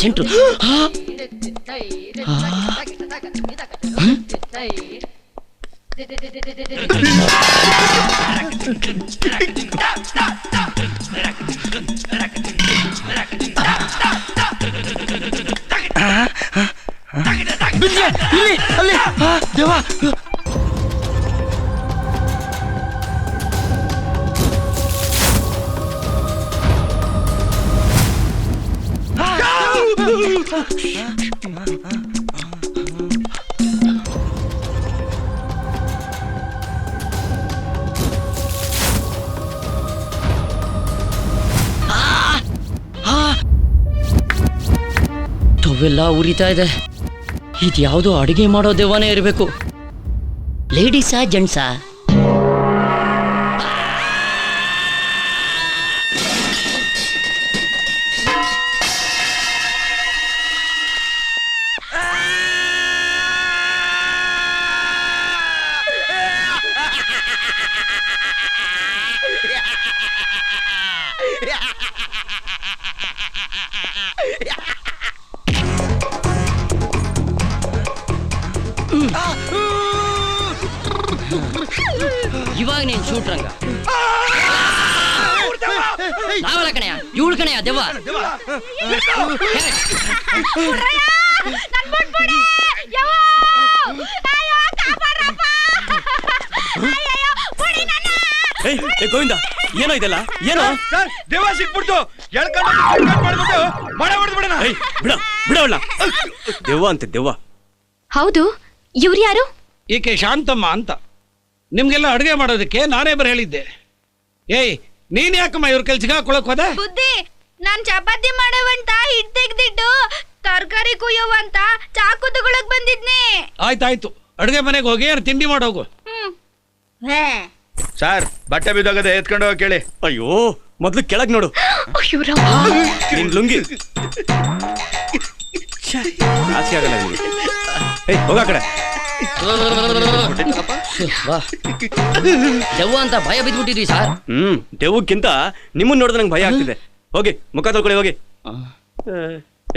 Centre. ಇಲ್ಲಿ ಅಲ್ಲಿ ದೇವ, ಟವೆಲ್ಲ ಉರಿತಾ ಇದೆ. ಇದ್ಯಾವುದೋ ಅಡಿಗೆ ಮಾಡೋ ದೆವ್ವನೇ ಇರಬೇಕು. ಲೇಡೀಸಾ ಜೆಂಟ್ಸಾ? ಇವಾಗ ನೀನ್ ಶೂಟ್ರಂಗ ನಾವಲ್ಲ ಕಣೆಯ, ಇವಳು ಕಣೆಯ ದೆವ್ವ. ಗೋವಿಂದ, ಏನೋ ಇದೆಲ್ಲ? ಏನೋ ದೇವ ಸಿಕ್ಬಿಡ್ತು. ಬಿಡವಲ್ಲ, ದೆವ್ವ ಅಂತೆ ದೆವ್ವ. ಹೌದು, ಇವ್ರು ಯಾರು? ಈಕೆ ಶಾಂತಮ್ಮ ಅಂತ. ನಿಮ್ಗೆಲ್ಲ ಅಡುಗೆ ಮಾಡೋದಕ್ಕೆ ನಾನೇ ಬರ ಹೇಳಿದ್ದೆ. ಏಯ್, ನೀನ್ ಯಾಕಮ್ಮ ಇವ್ರ ಕೆಲ್ಸಕ್ಕೆ ಹಾಕೊಳಕ್ ಹೋದ? ಬುದ್ಧಿ, ನಾನ್ ಚಪಾತಿ ಮಾಡವಂತ ಹಿಟ್ ತೆಗ್ದಿಟ್ಟು ತರಕಾರಿ ಕುಯ್ಯುವಂತ ಚಾಕು ತಗೊಳಕ್ ಬಂದಿದ್ನಿ. ಆಯ್ತಾಯ್ತು, ಅಡುಗೆ ಮನೆಗೆ ಹೋಗಿ ತಿಂಡಿ ಮಾಡೋಗು. ಸರ್, ಬಟ್ಟೆ ಬಿದ್ದೋಗದೆ ಎತ್ಕೊಂಡು ಹೋಗಿ ಕೇಳಿ. ಅಯ್ಯೋ, ಮೊದ್ಲು ಕೆಳಗ್ ನೋಡು. ನಿನ್ ಲುಂಗಿ ಆಸೆ ಆಗಲ್ಲ. ಹೋಗ ಕಡೆ. ದೆವ್ವ ಅಂತ ಭಯ ಬಿದ್ಬಿಟ್ಟಿದ್ವಿ ಸರ್. ದೆವ್ವಕ್ಕಿಂತ ನಿಮ್ಮನ್ನ ನೋಡಿದ್ರೆ ನಂಗೆ ಭಯ ಆಗ್ತಿದೆ. ಹೋಗಿ ಮುಖ ತೊಳ್ಕೊಳ್ಳಿ, ಹೋಗಿ.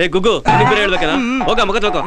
ಏ ಗುಗ್ಗು, ಬೇರೆ ಹೇಳ್ಬೇಕಲ್ಲ, ಹೋಗ ಮುಖ ತೊಳ್ಕೊ.